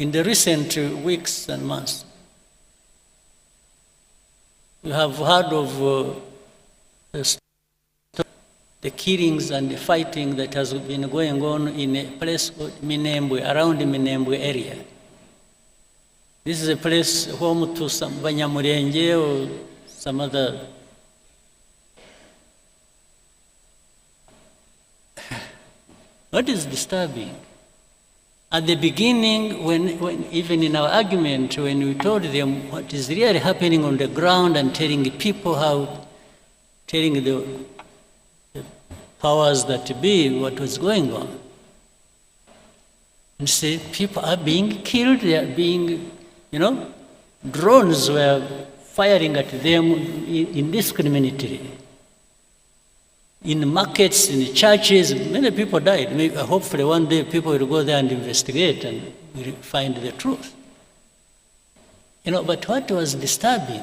in the recent weeks and months, you have heard of the killings and the fighting that has been going on in a place called Minembwe, around the Minembwe area. This is a place home to some Abanyamulenge or some other. What is disturbing? At the beginning, when even in our argument, when we told them what is really happening on the ground and telling people how, telling the powers that be what was going on, and say people are being killed, they are being, drones were firing at them indiscriminately. In markets, in churches, many people died. Maybe, hopefully one day people will go there and investigate and will find the truth. But what was disturbing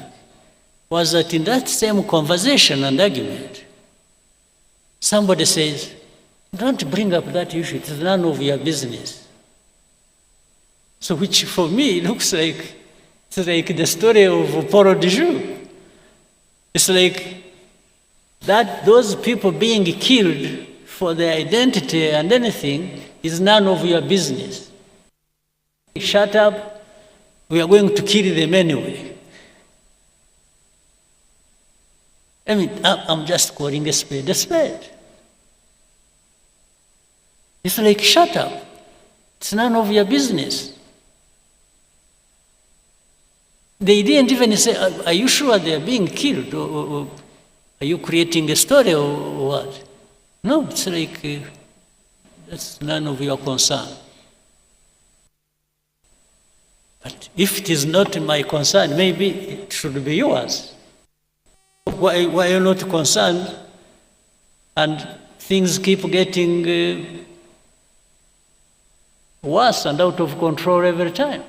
was that in that same conversation and argument, somebody says, don't bring up that issue, it is none of your business. So which for me looks like, it's like the story of Paul de Joux. It's like that those people being killed for their identity and anything is none of your business. Shut up, we are going to kill them anyway. I mean, I'm just calling a spade a spade. It's like, shut up, it's none of your business. They didn't even say, are you sure they are being killed? Or are you creating a story or what? No, it's like, that's none of your concern. But if it is not my concern, maybe it should be yours. Why are you not concerned? And things keep getting worse and out of control every time.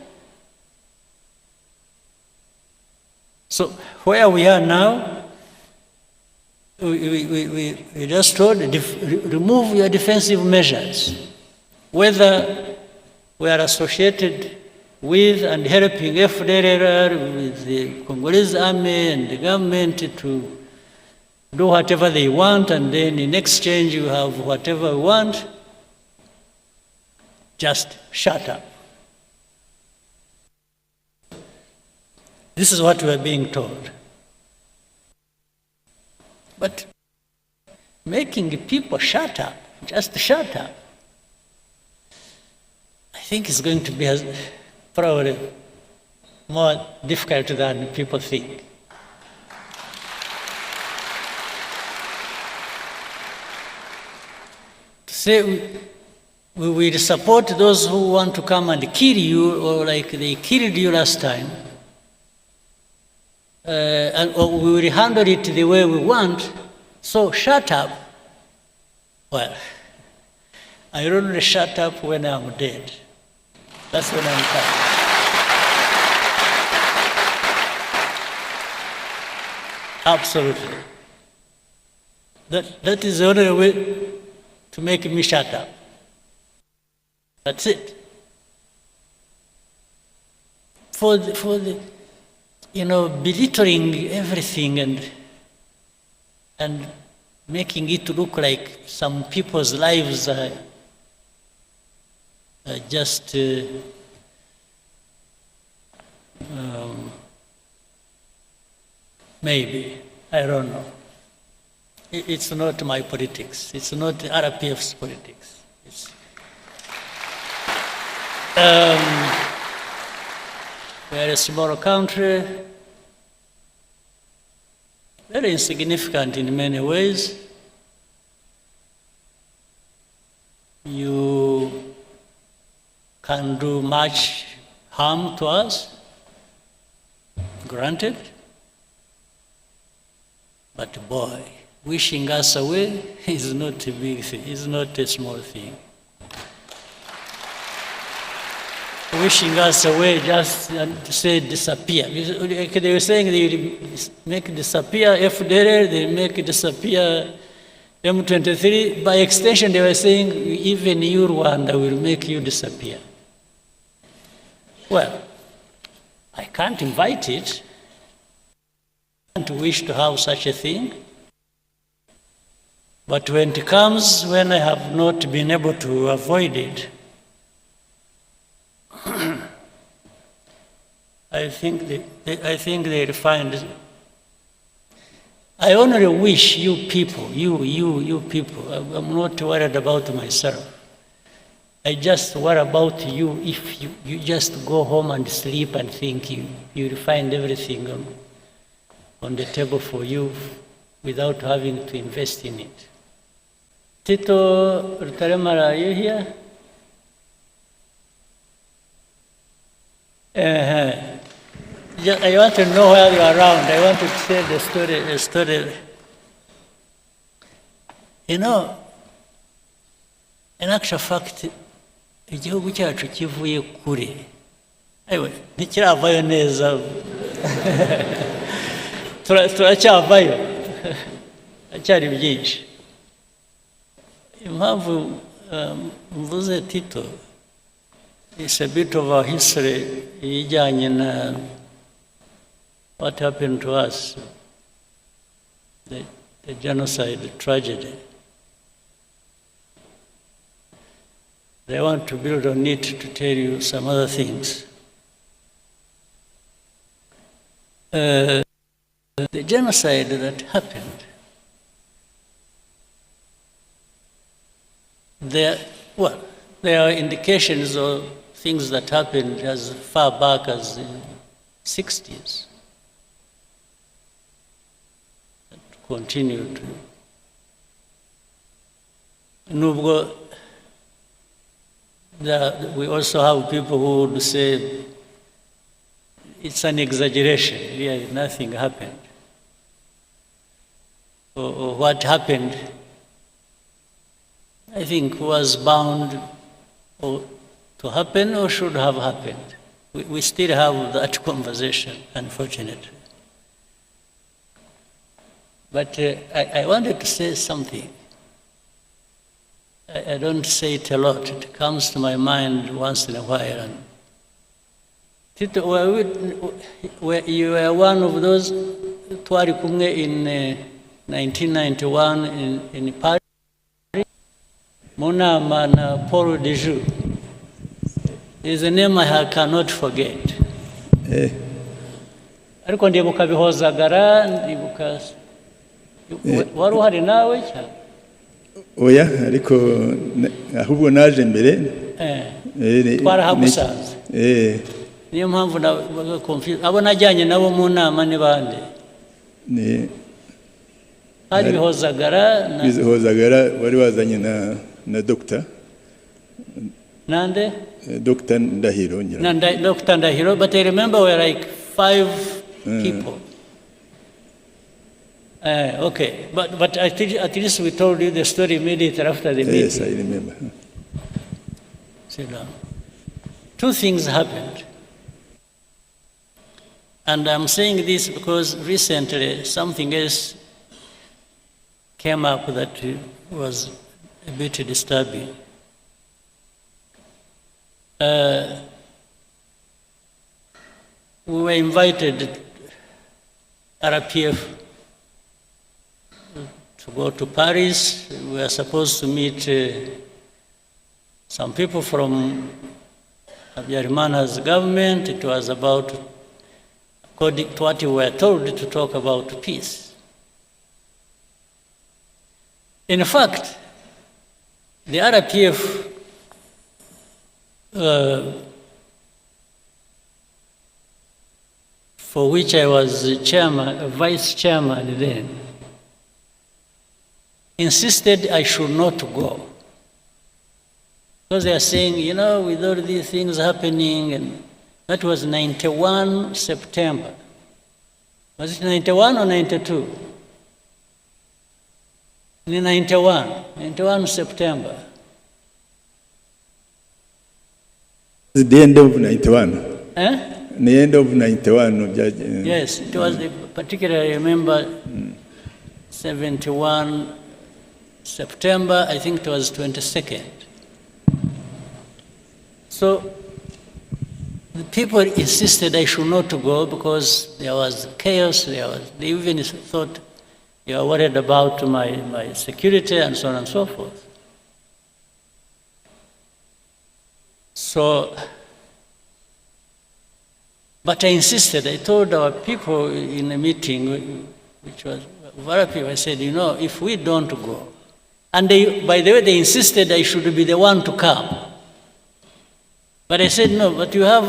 So where we are now, we just told, remove your defensive measures. Whether we are associated with and helping FDLR, with the Congolese army and the government to do whatever they want, and then in exchange you have whatever we want, just shut up. This is what we are being told. But making people shut up, just shut up, I think is going to be probably more difficult than people think. To say we will support those who want to come and kill you, or like they killed you last time, or we will handle it the way we want, so shut up. Well, I only shut up when I'm dead. That's when I'm coming. Absolutely. That is the only way to make me shut up. That's it. For the belittling everything and making it look like some people's lives are just maybe, I don't know. It's not my politics. It's not RPF's politics. We are a small country, very insignificant in many ways. You can do much harm to us, granted, but boy, wishing us away is not a big thing, is not a small thing. Wishing us away just to say disappear. They were saying they will make disappear FDLR, they make disappear M23. By extension, they were saying even you, Rwanda, will make you disappear. well, I can't invite it. I don't wish to have such a thing. But when it comes, when I have not been able to avoid it, I think they'll find. I only wish you people, you people, I'm not worried about myself. I just worry about you if you just go home and sleep and think you'll find everything on the table for you without having to invest in it. Tito Rutaremara, are you here? I want to know where you are around. I want to tell the story. You know, in actual fact, igihugu cyacu kivuye kure. Ewe, ntikiravayo neza. Turacyavayo. Acyari byinshi. Impamvu mvuze Tito, it's a bit of our history ijyanye na what happened to us, the genocide tragedy. I want to build on it to tell you some other things. The genocide that happened, there are indications of things that happened as far back as the 60s. That continued. Nubwo we also have people who would say it's an exaggeration, really nothing happened. Or what happened, I think, was bound to happen or should have happened. We still have that conversation, unfortunately. But I wanted to say something. I don't say it a lot. It comes to my mind once in a while. And Tito, you were one of those twari kumwe in 1991 in Paris. Monama na Paul de Joux. Is a name I cannot forget. Ariko ndibuka bihozagara, ndibuka wari uhari nawe cyane. Oya, ariko ahubwo naje mbere. Twarahagusanze. Niyo mpamvu na confuse. Abo najyanye nabo mu nama ni bande? Hari bihozagara wari wazanye na doctor. Nande? Dr. Ndahiro. Dr. Ndahiro, but I remember we were like 5 people. Okay, but at least we told you the story immediately after the meeting. Yes, I remember. Sit down. 2 things happened. And I'm saying this because recently something else came up that was a bit disturbing. We were invited, RPF, to go to Paris. We were supposed to meet some people from Habyarimana's government. It was about, according to what we were told, to talk about peace. In fact, the RPF for which I was vice chairman then, insisted I should not go. Because they are saying, you know, with all these things happening, and that was 91 September. Was it 91 or 92? In 91 September. The end of 91. The end of 91. Yes, it was particularly, I remember, 71 September, I think it was 22nd. So The people insisted I should not go because there was chaos. They even thought they were worried about my security and so on and so forth. So, but I insisted. I told our people in a meeting, which was very people, I said, you know, if we don't go, and they, by the way, they insisted I should be the one to come. But I said, no, but you have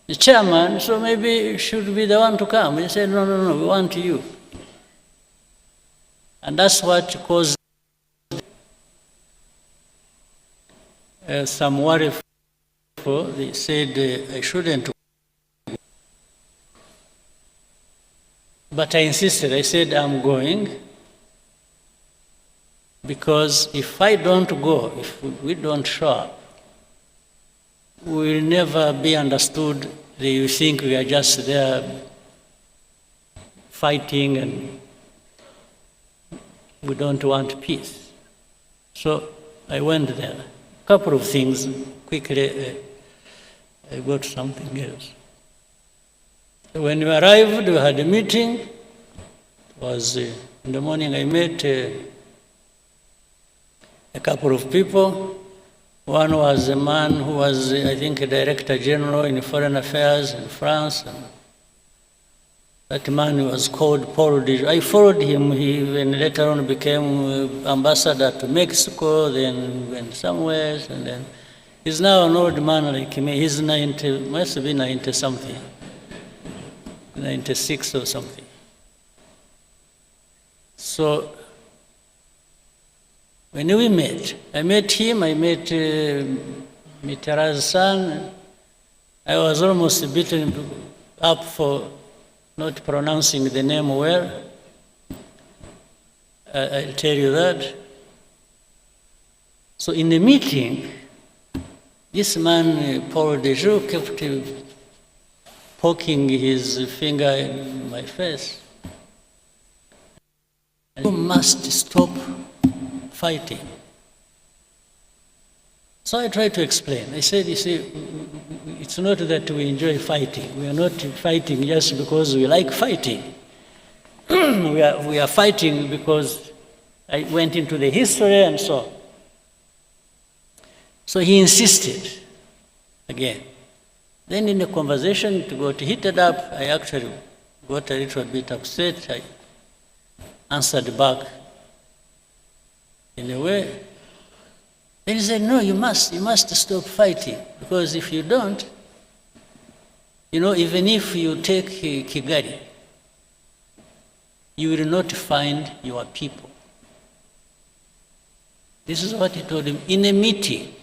the chairman, so maybe you should be the one to come. He said, no, we want you. And that's what caused some worry. They said I shouldn't go. But I insisted. I said, I'm going. Because if I don't go, if we don't show up, we will never be understood. They will think we are just there fighting and we don't want peace. So I went there. A couple of things, quickly, I got something else. When we arrived, we had a meeting. It was in the morning. I met a couple of people. One was a man who was, I think, a Director General in Foreign Affairs in France. And that man was called Paul de. I followed him. He even later on became ambassador to Mexico, then went somewhere, and then he's now an old man like me. He's 90, must be 90 something, 96 or something. So when we met, I met him, I met Mitterrand's son. I was almost beaten up for not pronouncing the name well. I'll tell you that. So in the meeting, this man, Paul Dejoux, kept poking his finger in my face. You must stop fighting. So I tried to explain. I said, you see, it's not that we enjoy fighting. We are not fighting just because we like fighting. we are fighting because I went into the history and so on. So he insisted again. Then in the conversation, it got heated up. I actually got a little bit upset. I answered back in a way. Then he said, no, you must stop fighting, because if you don't, you know, even if you take Kigali, you will not find your people. This is what he told him in a meeting.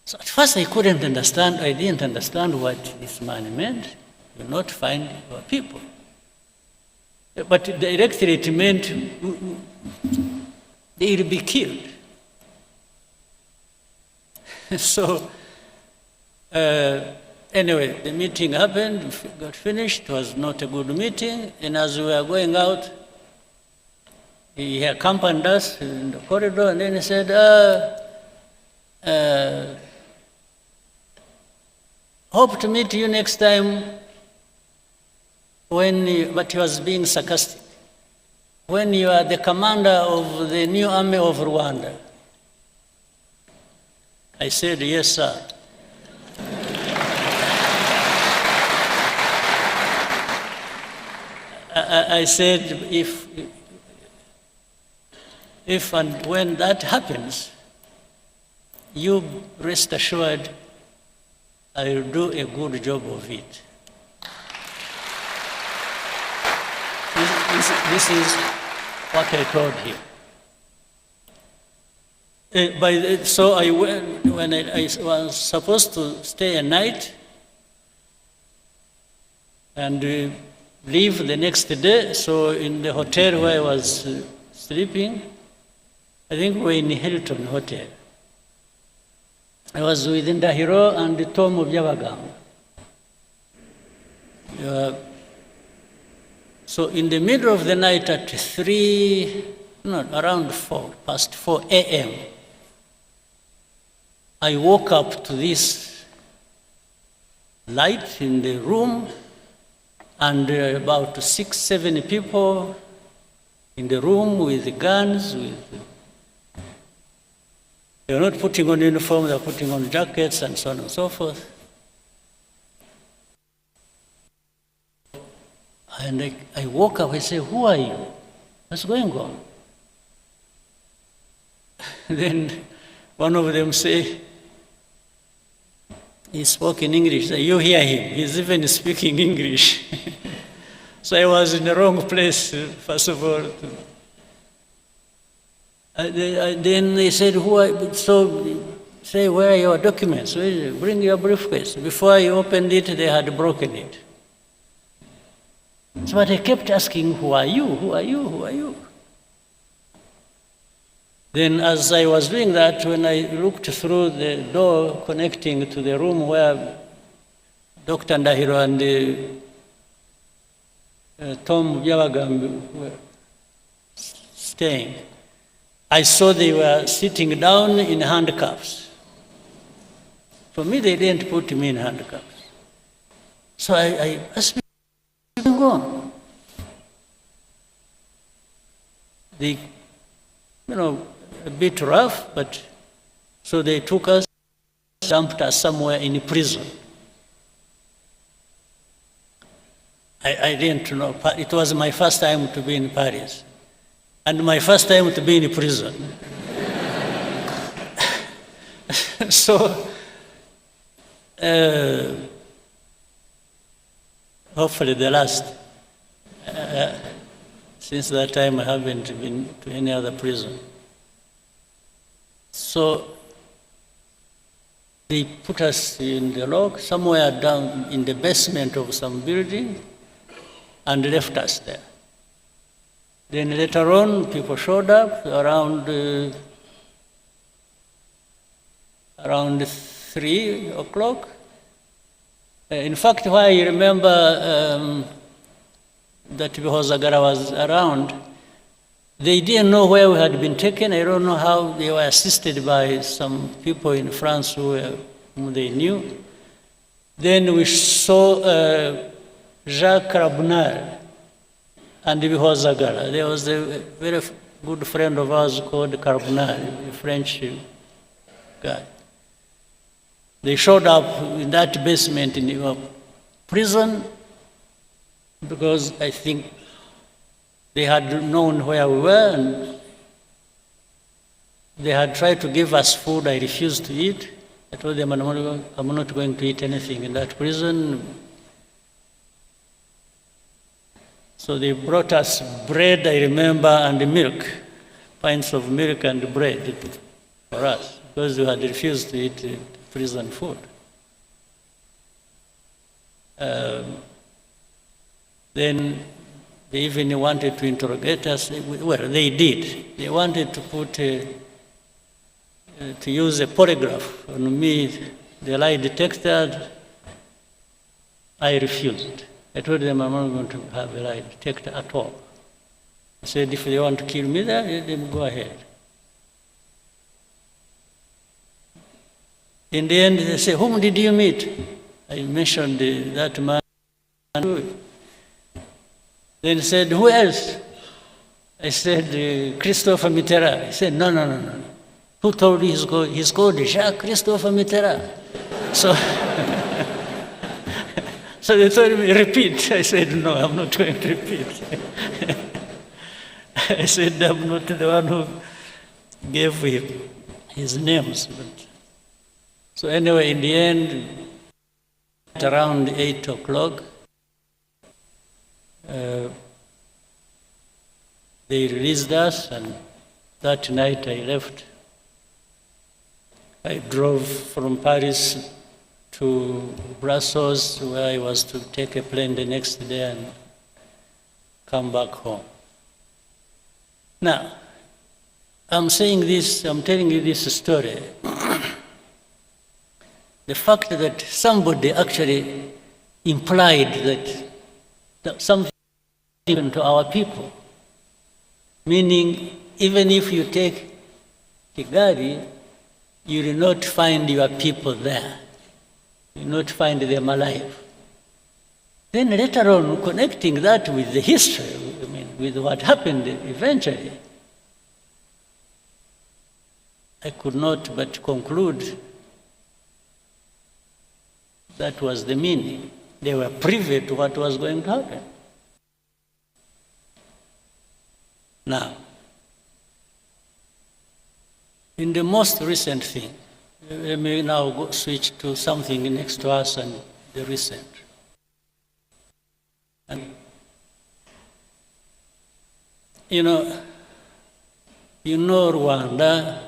So at first I couldn't understand, I didn't understand what this man meant. You will not find your people. But directly it meant they will be killed. So anyway, the meeting happened, got finished. It was not a good meeting. And as we were going out, he accompanied us in the corridor, and then he said, hope to meet you next time but he was being sarcastic, when you are the commander of the new army of Rwanda. I said, yes, sir. I said, if and when that happens, you rest assured I will do a good job of it. This is what I told him. So I went, when I was supposed to stay a night and leave the next day. So in the hotel where I was sleeping, I think we were in Hilton Hotel. I was with Ndahiro and Tom Byabagamba. So in the middle of the night at around 4 a.m., I woke up to this light in the room, and about 6, 7 people in the room with guns. They were not putting on uniform, they were putting on jackets and so on and so forth. And I woke up, I said, "Who are you? What's going on?" Then one of them said, he spoke in English. You hear him, he's even speaking English. So I was in the wrong place, first of all. Then they said, "Who are you?" So say, "Where are your documents? Bring your briefcase." Before I opened it, they had broken it. So but I kept asking, "Who are you? Who are you? Who are you?" Then as I was doing that, when I looked through the door connecting to the room where Dr. Ndahiro and Tom Byabagamba were staying, I saw they were sitting down in handcuffs. For me, they didn't put me in handcuffs. So I asked, "What's going on?" They, a bit rough, but so they took us, dumped us somewhere in prison. I didn't know. It was my first time to be in Paris, and my first time to be in prison. So, hopefully the last. Since that time, I haven't been to any other prison. So they put us in the lock somewhere down in the basement of some building and left us there. Then later on, people showed up around 3 o'clock. In fact, why I remember that because Agara was around, they didn't know where we had been taken. I don't know how. They were assisted by some people in France whom they knew. Then we saw Jacques Rabunal and because Agara. There was a very good friend of ours called Carbonal, a French guy. They showed up in that basement in the prison because I think they had known where we were and they had tried to give us food. I refused to eat. I told them I'm not going to eat anything in that prison. So they brought us bread, I remember, and milk, pints of milk and bread for us, because we had refused to eat prison food. Then they even wanted to interrogate us. Well, they did. They wanted to put to use a polygraph on me, the lie detector. I refused. I told them I'm not going to have a lie detector at all. I said, if they want to kill me there, let them go ahead. In the end, they said, whom did you meet? I mentioned that man. Then they said, who else? I said, Christopher Mitterrand. He said, no. Who told you he's called Jacques Christopher Mitterrand? So they told me, repeat. I said, no, I'm not going to repeat. I said, I'm not the one who gave him his names. So anyway, in the end, at around 8 o'clock, they released us, and that night I left. I drove from Paris to Brussels, where I was to take a plane the next day and come back home. Now, I'm saying this, I'm telling you this story. The fact that somebody actually implied that something happened to our people, meaning even if you take Kigali, you will not find your people there. You will not find them alive. Then later on, connecting that with the history, I mean, with what happened eventually, I could not but conclude that was the meaning. They were privy to what was going to happen. Now, in the most recent thing, let me now switch to something next to us and the recent. And, you know Rwanda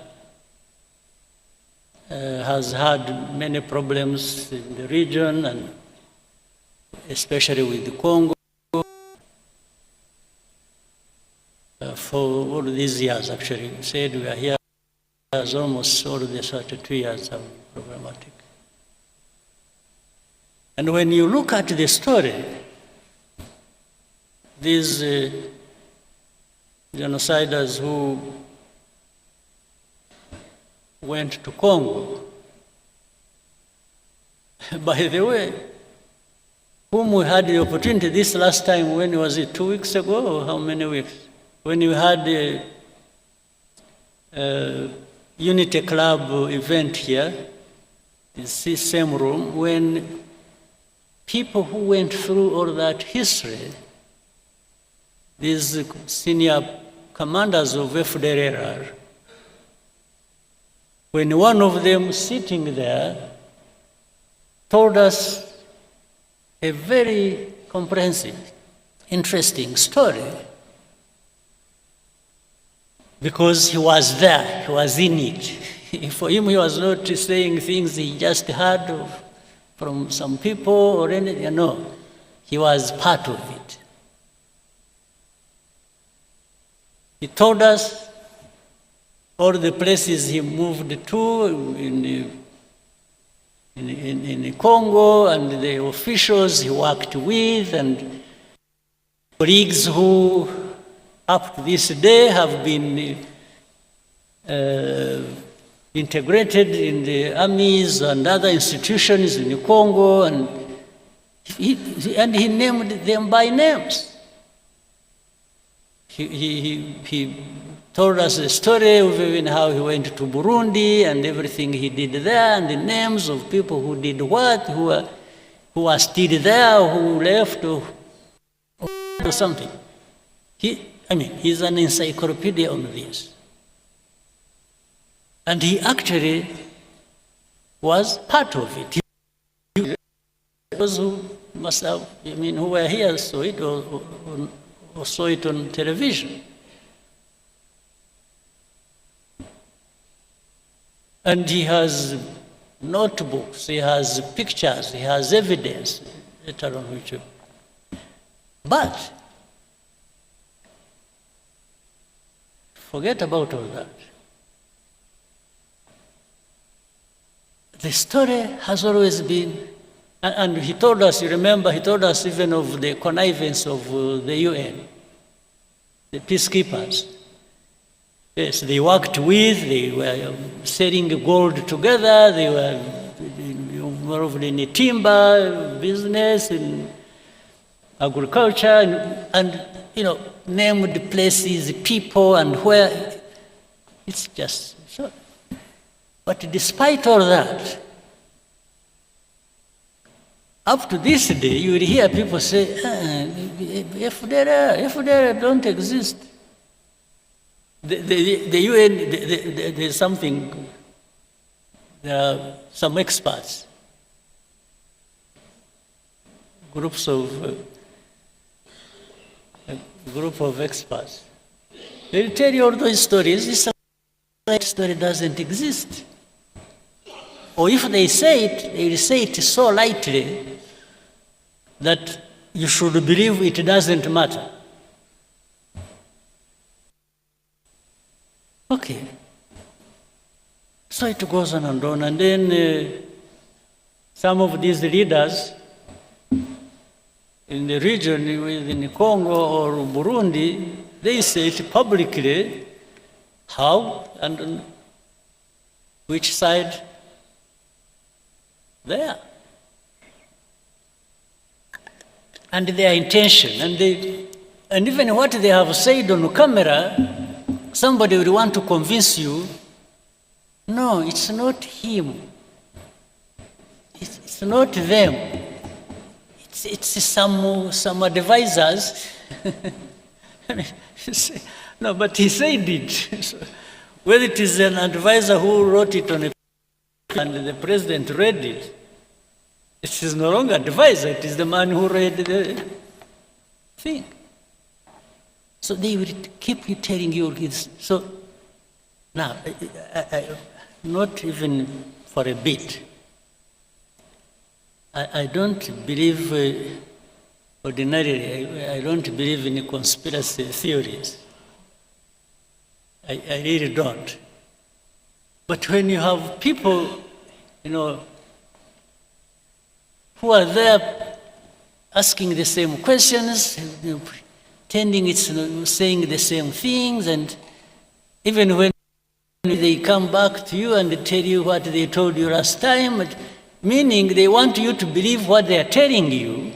has had many problems in the region, and especially with the Congo, for all these years. Actually, said we are here as almost all the 32 years have been problematic. And when you look at the story, these genociders who went to Congo, by the way, whom we had the opportunity this last time, when was it, 2 weeks ago, or how many weeks? When we had the Unity Club event here, in this same room, when people who went through all that history, these senior commanders of FDLR, when one of them sitting there told us a very comprehensive, interesting story, because he was there, he was in it. For him, he was not saying things he just heard from some people or anything, no. He was part of it. He told us all the places he moved to in Congo, and the officials he worked with, and colleagues who up to this day have been integrated in the armies and other institutions in Congo, and he named them by names. He told us the story of even how he went to Burundi and everything he did there, and the names of people who did what, who are still there, who left, or something. He's an encyclopedia on this. And he actually was part of it. Those who must have, who were here saw it or saw it on television. And he has notebooks, he has pictures, he has evidence, later on which. But forget about all that. The story has always been, and he told us, you remember, he told us even of the connivance of the UN, the peacekeepers. Yes, they worked with, they were selling gold together, they were involved in the timber business, in agriculture, and named places, people, and where. It's just so. But despite all that, up to this day, you will hear people say, FDLR don't exist. The UN, there's something, there are some experts, a group of experts. They'll tell you all those stories. This story doesn't exist. Or if they say it, they will say it so lightly that you should believe it doesn't matter. Okay. So it goes on and on. And then some of these leaders in the region, in Congo or Burundi, they say it publicly how, and Which side? There. And their intention, and even what they have said on camera, somebody will want to convince you, no, it's not him. It's not them. It's some advisors. No, but he said it. So, whether it is an advisor who wrote it on a paper and the president read it, it is no longer advisor, it is the man who read the thing. So they will keep you telling you this. So now, not even for a bit, I don't believe, ordinarily, I don't believe in conspiracy theories. I really don't. But when you have people, who are there asking the same questions, pretending it's saying the same things, and even when they come back to you and tell you what they told you last time, meaning they want you to believe what they are telling you,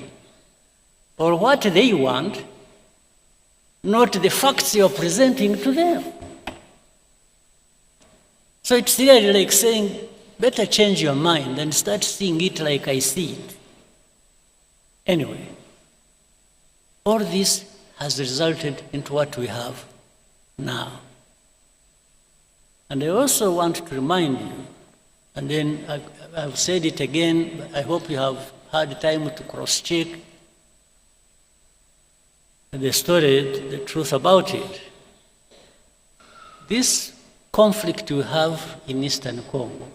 or what they want, not the facts you're presenting to them. So it's really like saying, better change your mind and start seeing it like I see it. Anyway, all this has resulted into what we have now. And I also want to remind you, and then I've said it again, but I hope you have had time to cross-check the story, the truth about it. This conflict we have in Eastern Congo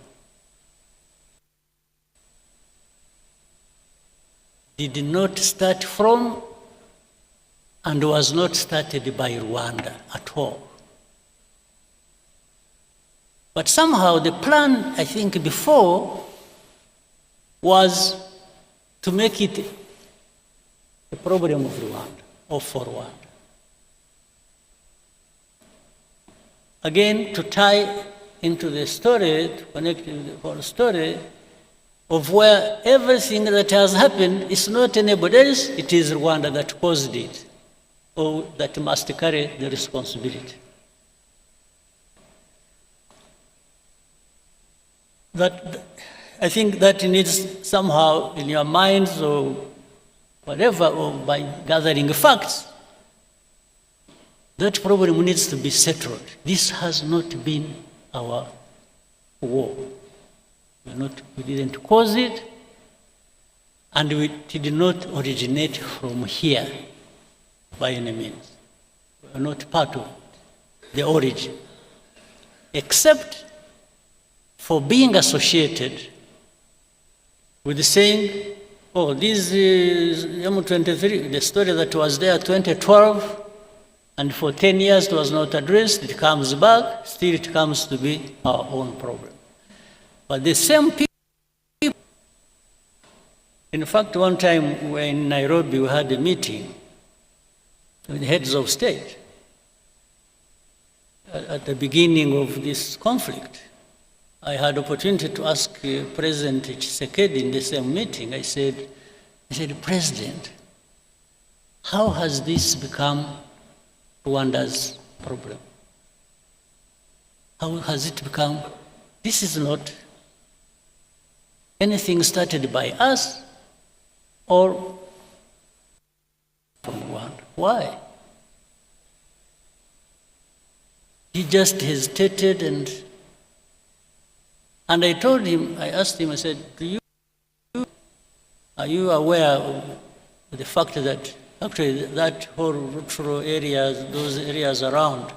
did not start from and was not started by Rwanda at all. But somehow the plan, I think, before was to make it a problem of Rwanda or for Rwanda. Again, to tie into the story, to connect with the whole story of where everything that has happened is not anybody else, it is Rwanda that caused it, or that must carry the responsibility. I think that needs somehow in your minds or whatever, or by gathering facts, that problem needs to be settled. This has not been our war. We didn't cause it, and it did not originate from here by any means. We are not part of the origin, except for being associated with saying, oh, this is M23, the story that was there 2012, and for 10 years it was not addressed, it comes back, still it comes to be our own problem. But the same people, in fact, one time we were in Nairobi, we had a meeting with the heads of state at the beginning of this conflict. I had opportunity to ask President Tshisekedi in the same meeting. I said, President, how has this become Rwanda's problem? How has it become? This is not anything started by us or from Rwanda. Why? He just hesitated, and I told him, I asked him, I said, are you aware of the fact that actually that whole rural areas, those areas around,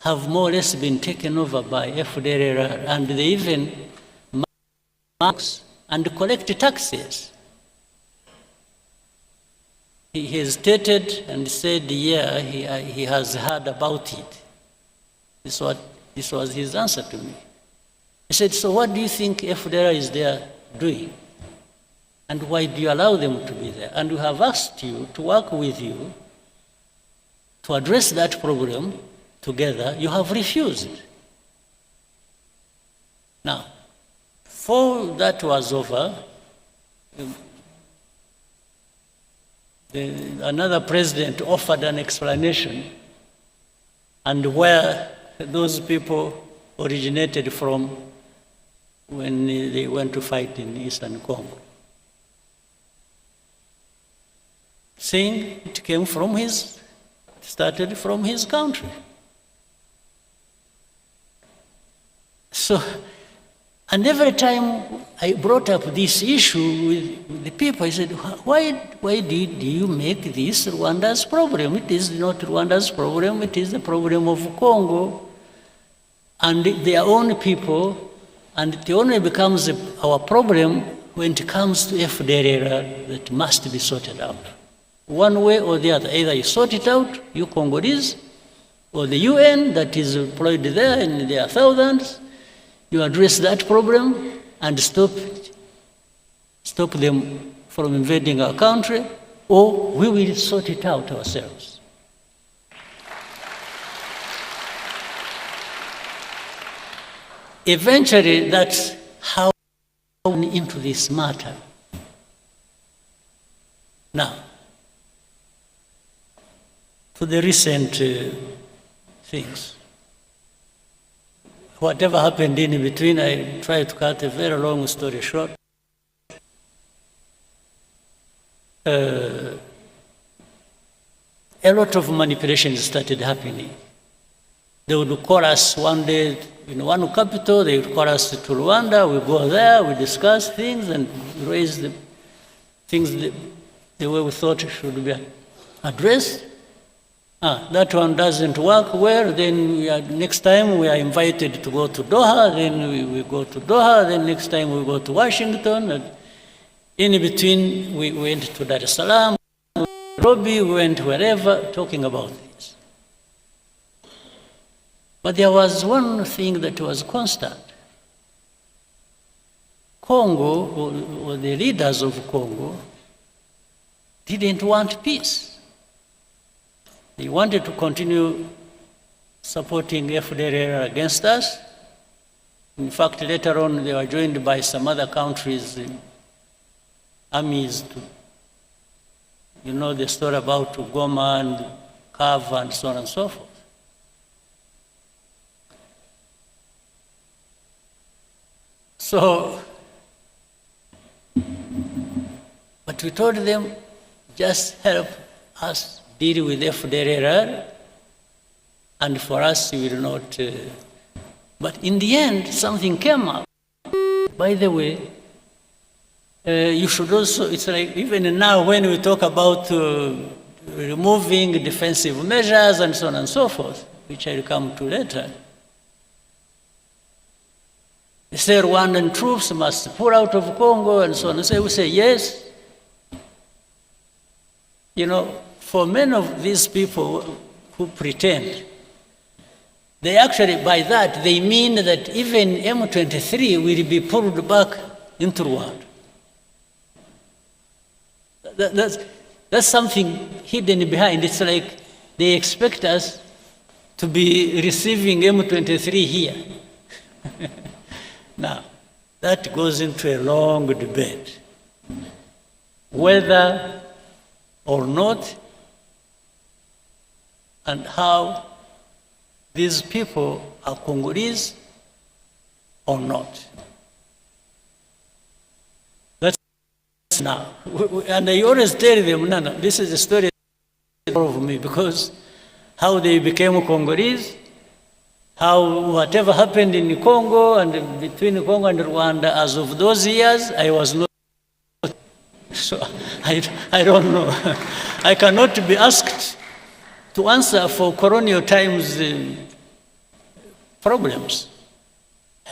have more or less been taken over by FDLR, and they even marks and collect taxes? He hesitated and said, yeah, he has heard about it. This was his answer to me. He said, so what do you think FDLR is there doing? And why do you allow them to be there? And we have asked you to work with you to address that problem together. You have refused. Now, before that was over, another president offered an explanation and where those people originated from when they went to fight in Eastern Congo. Saying it came from started from his country. So, and every time I brought up this issue with the people, I said, why did you make this Rwanda's problem? It is not Rwanda's problem, it is the problem of Congo and their own people, and it only becomes our problem when it comes to FDLR that must be sorted out. One way or the other, either you sort it out, you Congolese, or the UN that is employed there, and there are thousands, you address that problem and stop them from invading our country, or we will sort it out ourselves. Eventually, that's how we went into this matter. Now, to the recent things. Whatever happened in between, I try to cut a very long story short. A lot of manipulations started happening. They would call us one day in one capital, they would call us to Rwanda, we go there, we discuss things and raise the things the way we thought should be addressed. That one doesn't work well, then next time we are invited to go to Doha, then we go to Doha, then next time we go to Washington. And in between, we went to Dar es Salaam, Nairobi, we went wherever, talking about this. But there was one thing that was constant. Congo, or the leaders of Congo, didn't want peace. They wanted to continue supporting FDLR against us. In fact, later on, they were joined by some other countries' armies. You know the story about Goma and Kava and so on and so forth. So, but we told them, just help us deal with FDLR, and for us, we will not. But in the end, something came up. By the way, you should also, it's like even now when we talk about removing defensive measures and so on and so forth, which I'll come to later, they say Rwandan troops must pull out of Congo and so on. So we say yes. You know, for many of these people who pretend, they actually, by that, they mean that even M23 will be pulled back into Rwanda. That's something hidden behind. It's like they expect us to be receiving M23 here. Now, that goes into a long debate. Whether or not, and how these people are Congolese or not. That's now. And I always tell them, no, this is a story of me, because how they became Congolese, how whatever happened in Congo and between Congo and Rwanda, as of those years, I was not. So I don't know. I cannot be asked to answer for colonial times problems.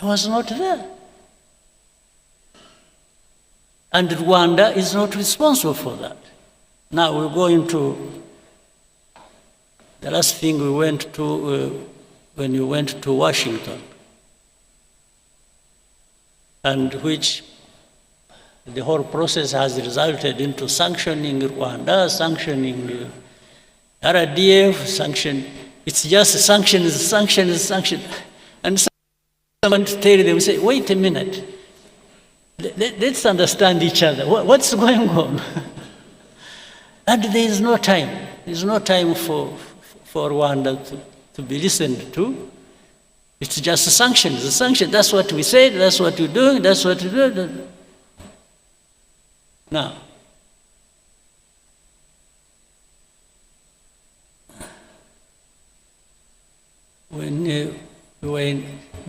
I was not there. And Rwanda is not responsible for that. Now we go into the last thing we went to when you went to Washington, and which the whole process has resulted into sanctioning Rwanda, sanctioning RDF, sanction. It's just sanctions. And Someone to tell them, say, wait a minute, let's understand each other. What's going on? And there is no time. There's no time for Rwanda to be listened to. It's just sanctions. The sanctions, that's what we said, that's what we're doing, that's what we do. Now,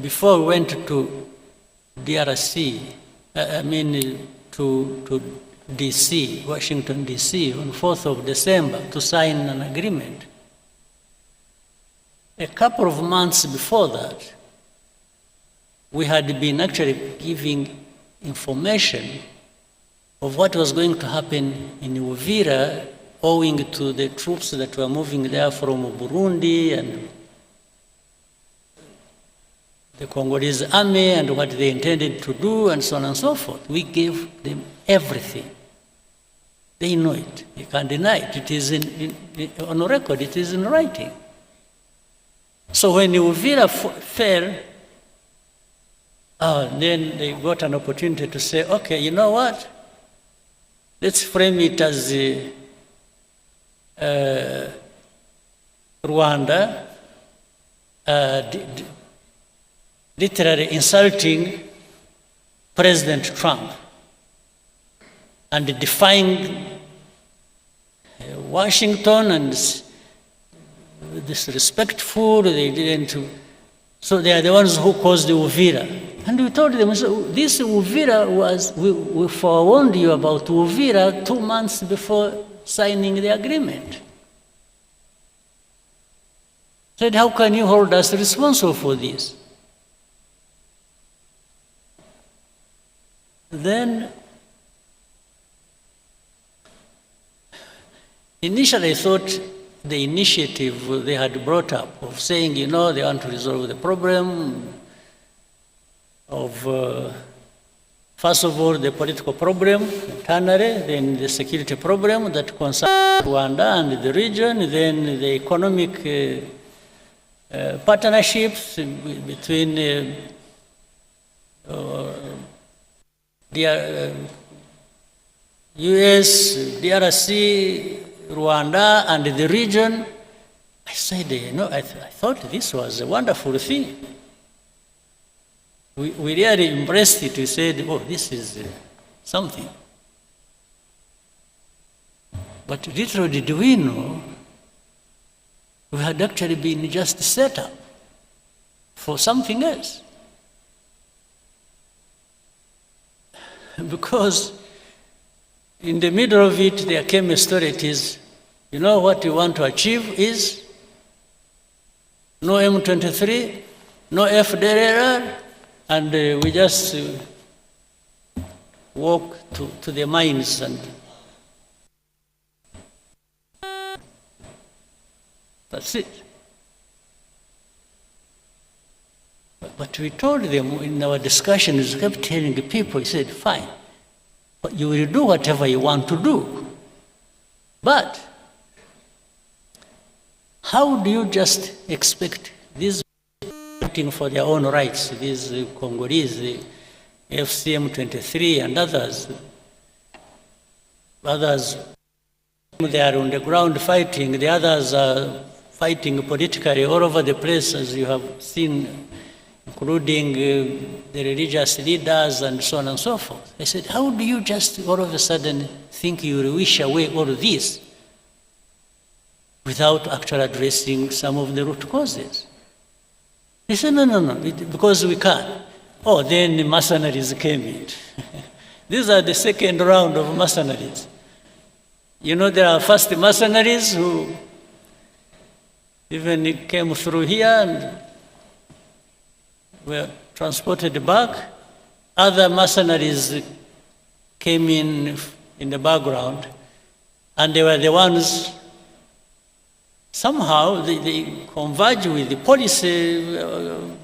before we went to DRC, to DC, Washington, DC, on 4th of December to sign an agreement. A couple of months before that, we had been actually giving information of what was going to happen in Uvira, owing to the troops that were moving there from Burundi and the Congolese army and what they intended to do and so on and so forth. We gave them everything. They know it. You can't deny it. It is on record. It is in writing. So when Uvira fell, then they got an opportunity to say, okay, you know what? Let's frame it as Rwanda literally insulting President Trump and defying Washington and disrespectful. They didn't. So they are the ones who caused the Uvira. And we told them, so this Uvira was, we forewarned you about Uvira 2 months before signing the agreement. Said, how can you hold us responsible for this? Then, initially I thought the initiative they had brought up of saying, you know, they want to resolve the problem of, first of all, the political problem internally, then the security problem that concerns Rwanda and the region, then the economic partnerships between US, DRC, Rwanda, and the region. I said, you know, I thought this was a wonderful thing. We really embraced it. We said, oh, this is something. But little did we know, we had actually been just set up for something else. Because in the middle of it, there came a story. It is, you know, what we want to achieve is no M23, no FDLR, and we just walk to the mines and that's it. But we told them in our discussions, we kept telling the people, we said, fine, but you will do whatever you want to do. But how do you just expect these fighting for their own rights, these Congolese, the FCM 23 and others, they are on the ground fighting, the others are fighting politically all over the place, as you have seen, including the religious leaders and so on and so forth. I said, how do you just all of a sudden think you will wish away all of this without actually addressing some of the root causes? He said, no, because we can't. Oh, then the mercenaries came in. These are the second round of mercenaries. You know, there are first mercenaries who even came through here and were transported back. Other mercenaries came in the background, and they were the ones, somehow they converge with the policy on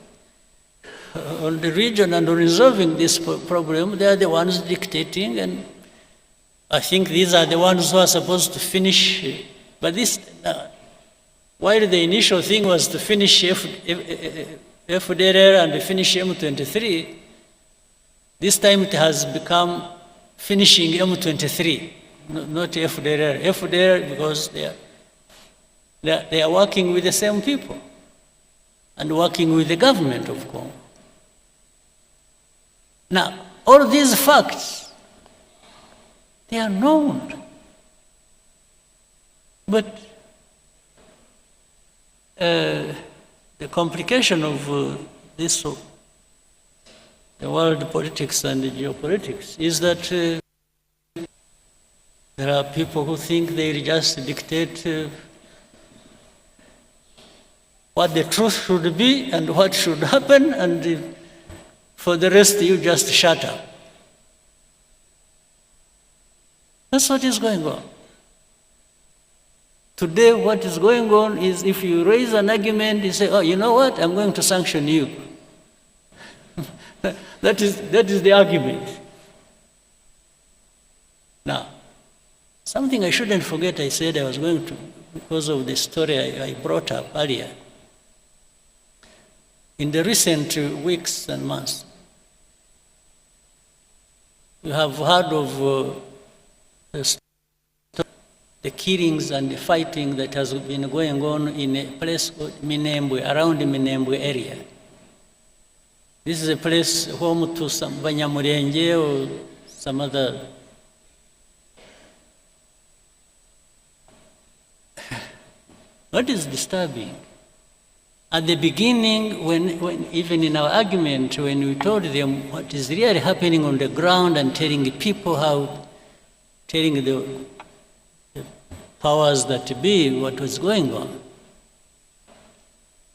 the region and on resolving this problem. They are the ones dictating, and I think these are the ones who are supposed to finish. But this, while the initial thing was to finish FDLR and finish M23, this time it has become finishing M23, not FDLR. FDLR because they are working with the same people and working with the government of Congo. Now, all these facts, they are known. But the complication of the world politics and the geopolitics is that there are people who think they just dictate what the truth should be and what should happen, and for the rest you just shut up. That's what is going on. Today what is going on is if you raise an argument, you say, oh, you know what, I'm going to sanction you. That is the argument. Now, something I shouldn't forget, I said I was going to, because of the story I brought up earlier. In the recent weeks and months, you have heard of the killings and the fighting that has been going on in a place called Minembwe, around the Minembwe area. This is a place home to some Abanyamulenge or some other. What is disturbing? At the beginning, when even in our argument, when we told them what is really happening on the ground and telling the people telling the powers that be what was going on,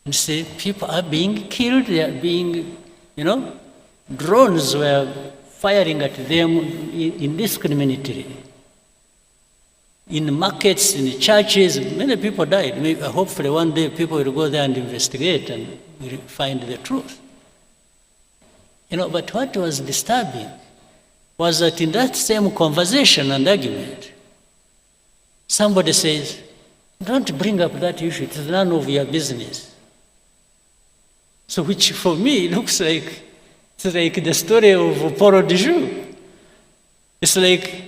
and say people are being killed, they are being, drones were firing at them indiscriminately. In markets, in the churches, many people died. Maybe, hopefully one day people will go there and investigate and will find the truth. But what was disturbing was that in that same conversation and argument, somebody says, don't bring up that issue, it is none of your business. So which for me looks like, it's like the story of Paul de Joux. It's like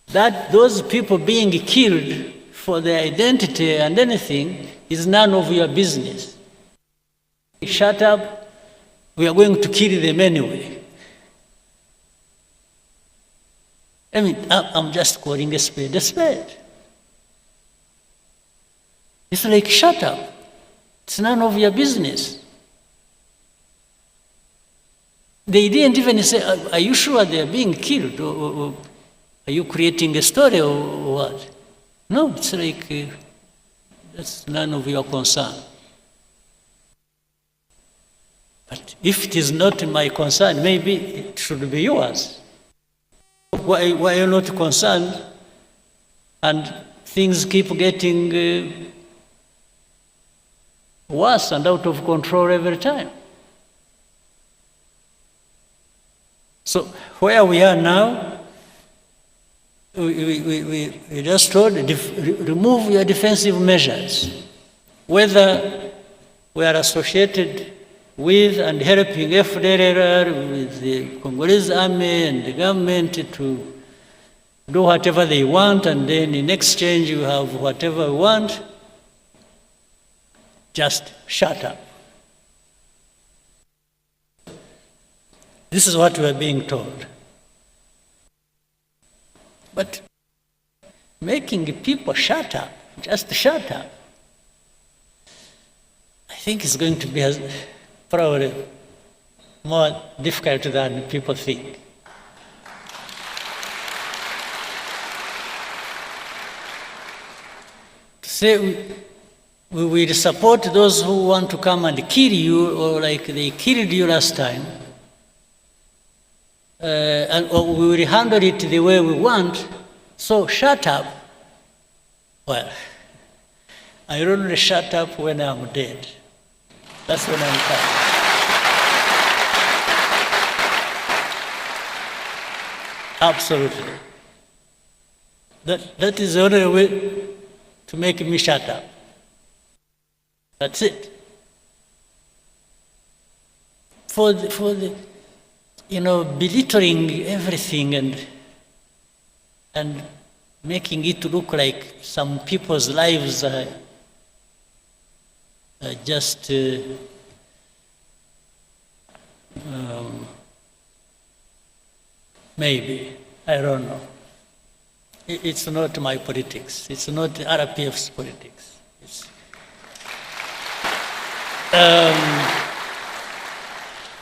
that those people being killed for their identity and anything is none of your business. Shut up, we are going to kill them anyway. I mean, I'm just calling a spade a spade. It's like, shut up, it's none of your business. They didn't even say, are you sure they are being killed? Or are you creating a story or what? No, it's like, that's none of your concern. But if it is not my concern, maybe it should be yours. Why are you not concerned? And things keep getting worse and out of control every time. So where we are now, we just told, remove your defensive measures. Whether we are associated with and helping FDLR, with the Congolese army and the government to do whatever they want, and then in exchange you have whatever we want, just shut up. This is what we are being told. But making people shut up, just shut up, I think it's going to be probably more difficult than people think. To say we will support those who want to come and kill you, or like they killed you last time, or we will handle it the way we want, so shut up. Well, I only shut up when I'm dead. That's when I'm tired. Absolutely. That is the only way to make me shut up. That's it. for the belittling everything and making it look like some people's lives are just maybe, I don't know. It's not my politics. It's not RPF's politics.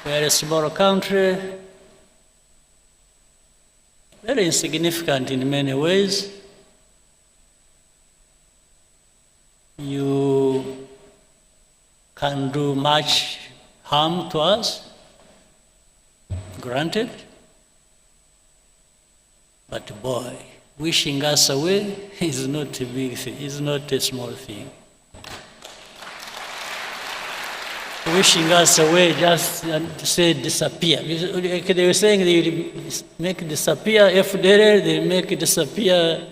We're a small country, very insignificant in many ways. You can do much harm to us, granted, but boy, wishing us away is not a big thing, is not a small thing. Wishing us away just to say disappear. They were saying they will make disappear FDL, they make disappear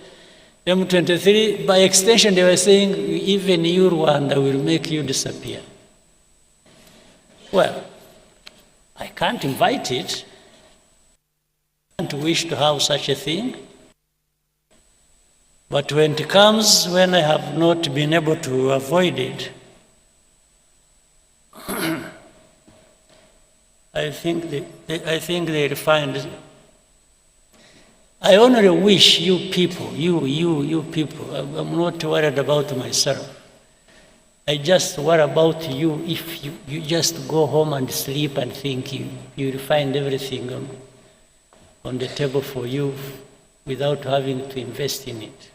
M23. By extension, they were saying even you, Rwanda, will make you disappear. Well, I can't invite it. I can't wish to have such a thing. But when it comes, when I have not been able to avoid it, I think they'll find. I only wish you people, you people, I'm not worried about myself. I just worry about you if you just go home and sleep and think you'll find everything on the table for you without having to invest in it.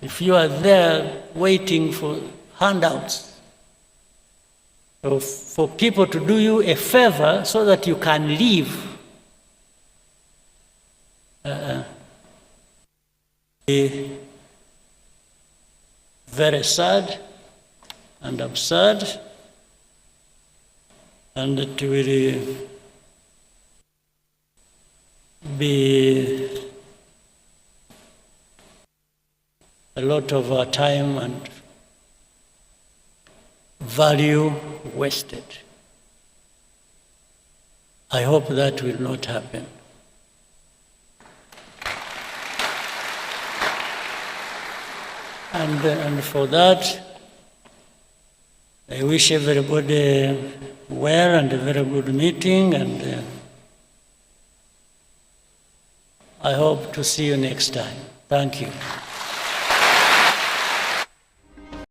If you are there waiting for handouts, for people to do you a favor so that you can live, very sad and absurd, and it will be a lot of our time and value wasted. I hope that will not happen. And for that, I wish everybody well and a very good meeting, and I hope to see you next time. Thank you.